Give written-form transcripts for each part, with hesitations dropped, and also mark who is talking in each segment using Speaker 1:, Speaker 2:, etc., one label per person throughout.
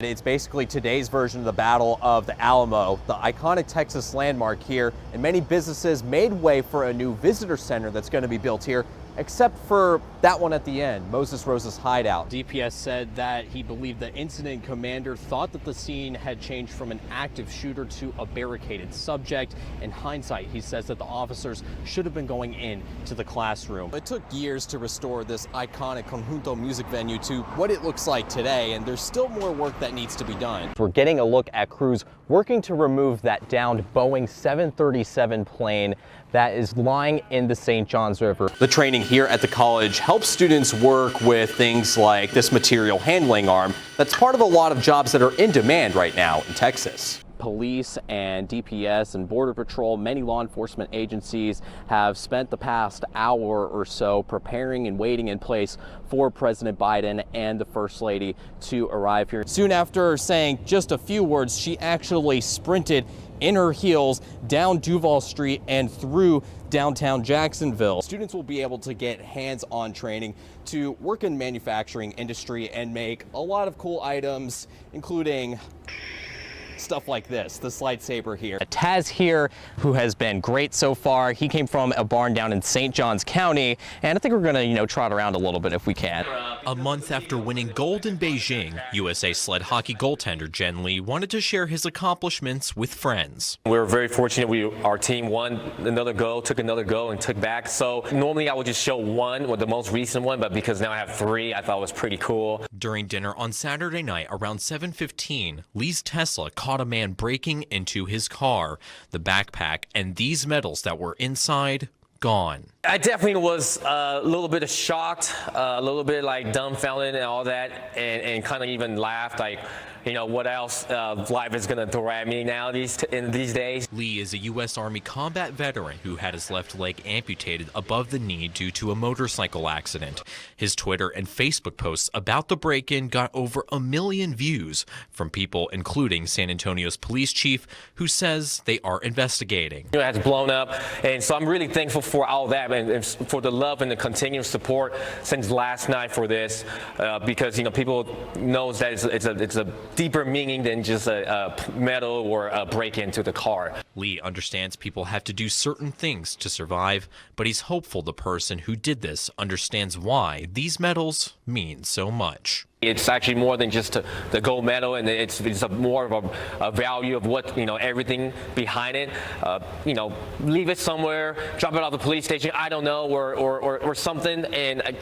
Speaker 1: It's basically today's version of the Battle of the Alamo, the iconic Texas landmark here, and many businesses made way for a new visitor center that's going to be built here, except for that one at the end, Moses Rosa's hideout. DPS said that he believed the incident commander thought that the scene had changed from an active shooter to a barricaded subject. In hindsight, he says that the officers should have been going in to the classroom. It took years to restore this iconic conjunto music venue to what it looks like today, and there's still more work that needs to be done. We're getting a look at crews working to remove that downed Boeing 737 plane that is lying in the St. Johns River. The training here at the college helps students work with things like this material handling arm that's part of a lot of jobs that are in demand right now in Texas. Police and DPS and Border Patrol, many law enforcement agencies have spent the past hour or so preparing and waiting in place for President Biden and the First Lady to arrive here. Soon after saying just a few words, she actually sprinted in her heels down Duval Street and through downtown Jacksonville. Students will be able to get hands-on training to work in manufacturing industry and make a lot of cool items, including stuff like this lightsaber here. Taz here, who has been great so far. He came from a barn down in St. Johns County, and I think we're gonna, trot around a little bit if we can.
Speaker 2: A month after winning gold in Beijing, USA sled hockey goaltender Jen Lee wanted to share his accomplishments with friends.
Speaker 3: We were very fortunate. Our team won another goal, took another goal, and took back. So normally I would just show one, or the most recent one, but because now I have three, I thought it was pretty cool.
Speaker 2: During dinner on Saturday night around 7:15, Lee's Tesla caught a man breaking into his car. The backpack and these medals that were inside gone.
Speaker 3: I definitely was a little bit shocked, a little bit like dumbfounded and all that, and kind of even laughed like, what else life is going to throw at me now in these days.
Speaker 2: Lee is a U.S. Army combat veteran who had his left leg amputated above the knee due to a motorcycle accident. His Twitter and Facebook posts about the break-in got over 1 million views from people including San Antonio's police chief, who says they are investigating.
Speaker 3: It has blown up, and so I'm really thankful for all that and for the love and the continued support since last night for this, because people knows that it's a deeper meaning than just a metal or a break into the car.
Speaker 2: Lee understands people have to do certain things to survive, but he's hopeful the person who did this understands why these medals mean so much.
Speaker 3: It's actually more than just the gold medal, and it's more of a value of what, everything behind it. Leave it somewhere, drop it off the police station, I don't know, or something, and I'll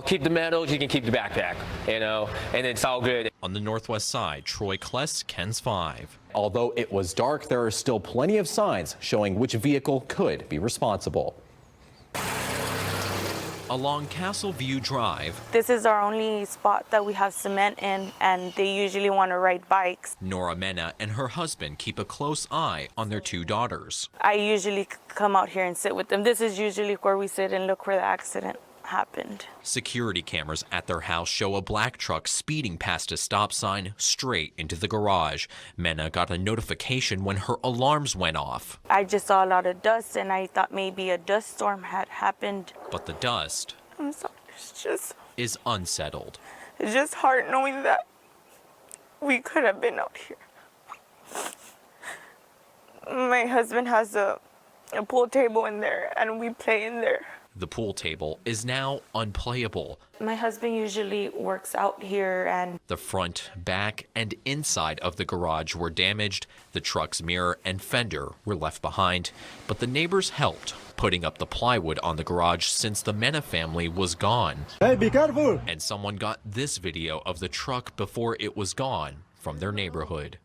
Speaker 3: keep the medals, you can keep the backpack, and it's all good.
Speaker 2: On the northwest side, Troy Kless, KENS 5.
Speaker 1: Although it was dark, there are still plenty of signs showing which vehicle could be responsible.
Speaker 2: Along Castle View Drive.
Speaker 4: This is our only spot that we have cement in, and they usually want to ride bikes.
Speaker 2: Nora Mena and her husband keep a close eye on their 2 daughters.
Speaker 4: I usually come out here and sit with them. This is usually where we sit and look where the accident happened.
Speaker 2: Security cameras at their house show a black truck speeding past a stop sign straight into the garage. Mena got a notification when her alarms went off.
Speaker 4: I just saw a lot of dust, and I thought maybe a dust storm had happened.
Speaker 2: But the dust
Speaker 4: I'm sorry,
Speaker 2: is unsettled.
Speaker 4: It's just hard knowing that we could have been out here. My husband has a pool table in there, and we play in there.
Speaker 2: The pool table is now unplayable.
Speaker 4: My husband usually works out here, and
Speaker 2: the front, back, and inside of the garage were damaged. The truck's mirror and fender were left behind, but the neighbors helped, putting up the plywood on the garage since the Mena family was gone.
Speaker 5: Hey, be careful!
Speaker 2: And someone got this video of the truck before it was gone from their neighborhood.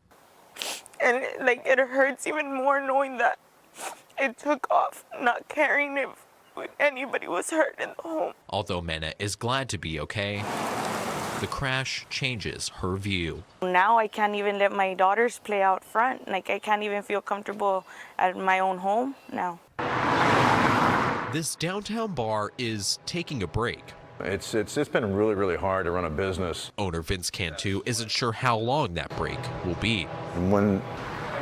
Speaker 4: And it hurts even more knowing that it took off, not caring if anybody was hurt in the home.
Speaker 2: Although Mena is glad to be okay, the crash changes her view.
Speaker 4: Now I can't even let my daughters play out front. I can't even feel comfortable at my own home now.
Speaker 2: This downtown bar is taking a break.
Speaker 6: It's been really, really hard to run a business.
Speaker 2: Owner Vince Cantu isn't sure how long that break will be.
Speaker 6: When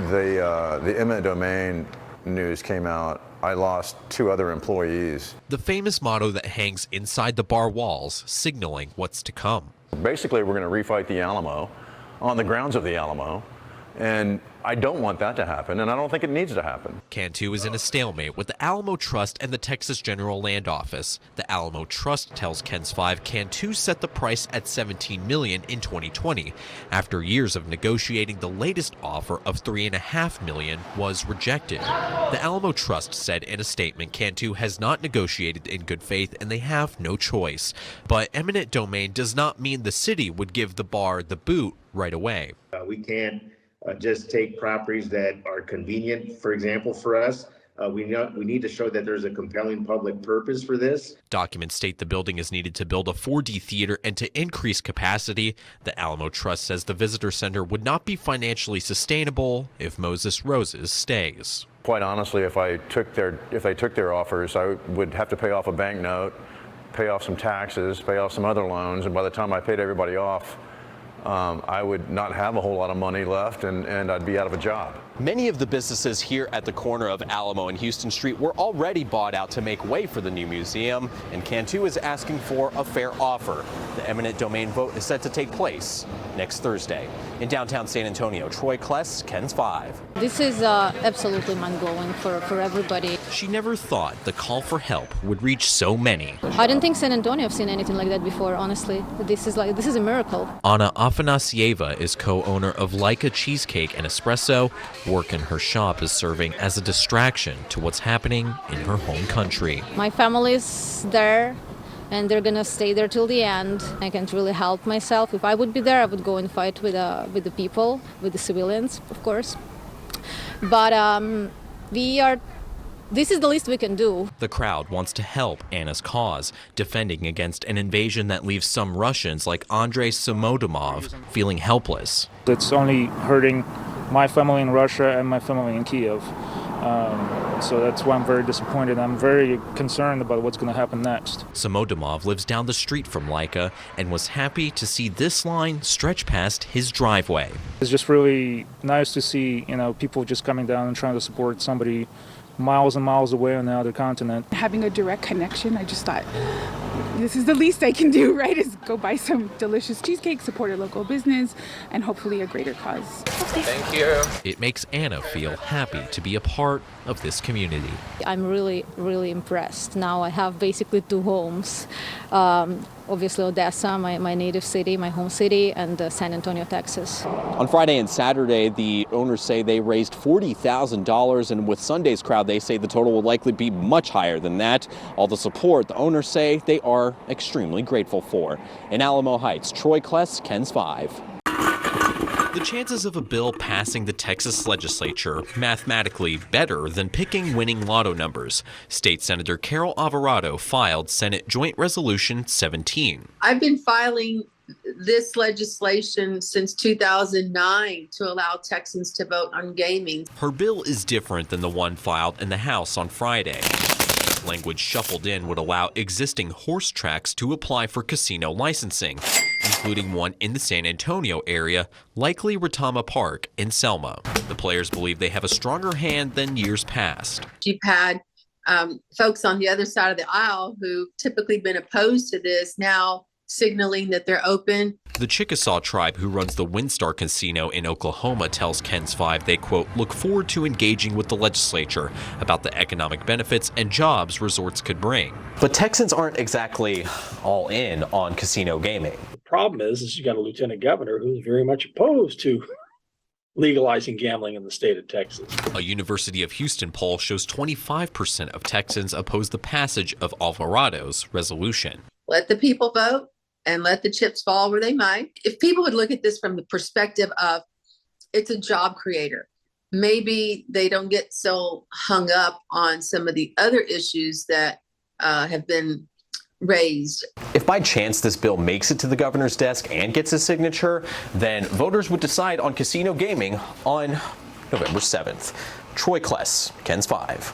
Speaker 6: the eminent domain news came out, I lost 2 other employees.
Speaker 2: The famous motto that hangs inside the bar walls, signaling what's to come.
Speaker 6: basically we're going to refight the Alamo on the grounds of the Alamo. And I don't want that to happen, and I don't think it needs to happen.
Speaker 2: Cantu is in a stalemate with the Alamo Trust and the Texas General Land Office. The Alamo Trust tells KENS 5 Cantu set the price at $17 million in 2020 after years of negotiating. The latest offer of $3.5 million was rejected. The Alamo Trust said in a statement Cantu has not negotiated in good faith and they have no choice. But eminent domain does not mean the city would give the bar the boot right away.
Speaker 5: We can't just take properties that are convenient, for example, for us. We need to show that there's a compelling public purpose for this.
Speaker 2: Documents state the building is needed to build a 4D theater and to increase capacity. The Alamo Trust says the visitor center would not be financially sustainable if Moses Roses stays.
Speaker 6: Quite honestly, if they took their offers, I would have to pay off a bank note, pay off some taxes, pay off some other loans, and by the time I paid everybody off, I would not have a whole lot of money left, and I'd be out of a job.
Speaker 1: Many of the businesses here at the corner of Alamo and Houston Street were already bought out to make way for the new museum, and Cantu is asking for a fair offer. The eminent domain vote is set to take place next Thursday. In downtown San Antonio, Troy Kless, KENS 5.
Speaker 7: This is absolutely mind-blowing for everybody.
Speaker 2: She never thought the call for help would reach so many.
Speaker 7: I don't think San Antonio have seen anything like that before, honestly. This is a miracle.
Speaker 2: Anna Afanasieva is co-owner of Laika Cheesecake and Espresso. Work in her shop is serving as a distraction to what's happening in her home country.
Speaker 7: My family's there, and they're gonna stay there till the end. I can't really help myself. If I would be there, I would go and fight with the people, with the civilians, of course. But this is the least we can do.
Speaker 2: The crowd wants to help Anna's cause, defending against an invasion that leaves some Russians like Andrei Samodomov feeling helpless.
Speaker 8: It's only hurting my family in Russia and my family in Kiev. So that's why I'm very disappointed. I'm very concerned about what's going to happen next.
Speaker 2: Samodomov lives down the street from Laika and was happy to see this line stretch past his driveway.
Speaker 8: It's just really nice to see, people just coming down and trying to support somebody miles and miles away on the other continent.
Speaker 9: Having a direct connection, I just thought, this is the least I can do, right? Is go buy some delicious cheesecake, support a local business, and hopefully a greater cause.
Speaker 3: Thank you.
Speaker 2: It makes Anna feel happy to be a part of this community.
Speaker 7: I'm really, really impressed. Now I have basically two homes. Obviously Odessa, my native city, my home city, and San Antonio, Texas.
Speaker 1: On Friday and Saturday, the owners say they raised $40,000, and with Sunday's crowd, they say the total will likely be much higher than that. All the support the owners say they are extremely grateful for. In Alamo Heights, Troy Kless, KENS 5.
Speaker 2: The chances of a bill passing the Texas legislature mathematically better than picking winning lotto numbers. State Senator Carol Alvarado filed Senate Joint Resolution 17.
Speaker 10: I've been filing this legislation since 2009 to allow Texans to vote on gaming.
Speaker 2: Her bill is different than the one filed in the House on Friday. Language shuffled in would allow existing horse tracks to apply for casino licensing, including one in the San Antonio area, likely Retama Park in Selma. The players believe they have a stronger hand than years past.
Speaker 10: You've had folks on the other side of the aisle who've typically been opposed to this now signaling that they're open.
Speaker 2: The Chickasaw tribe who runs the WinStar Casino in Oklahoma tells KENS 5 they, quote, look forward to engaging with the legislature about the economic benefits and jobs resorts could bring.
Speaker 1: But Texans aren't exactly all in on casino gaming.
Speaker 11: The problem is you got a lieutenant governor who's very much opposed to legalizing gambling in the state of Texas.
Speaker 2: A University of Houston poll shows 25% of Texans oppose the passage of Alvarado's resolution.
Speaker 10: Let the people vote and let the chips fall where they might. If people would look at this from the perspective of it's a job creator, maybe they don't get so hung up on some of the other issues that have been raised.
Speaker 1: If by chance this bill makes it to the governor's desk and gets his signature, then voters would decide on casino gaming on November 7th. Troy Kless, KENS 5.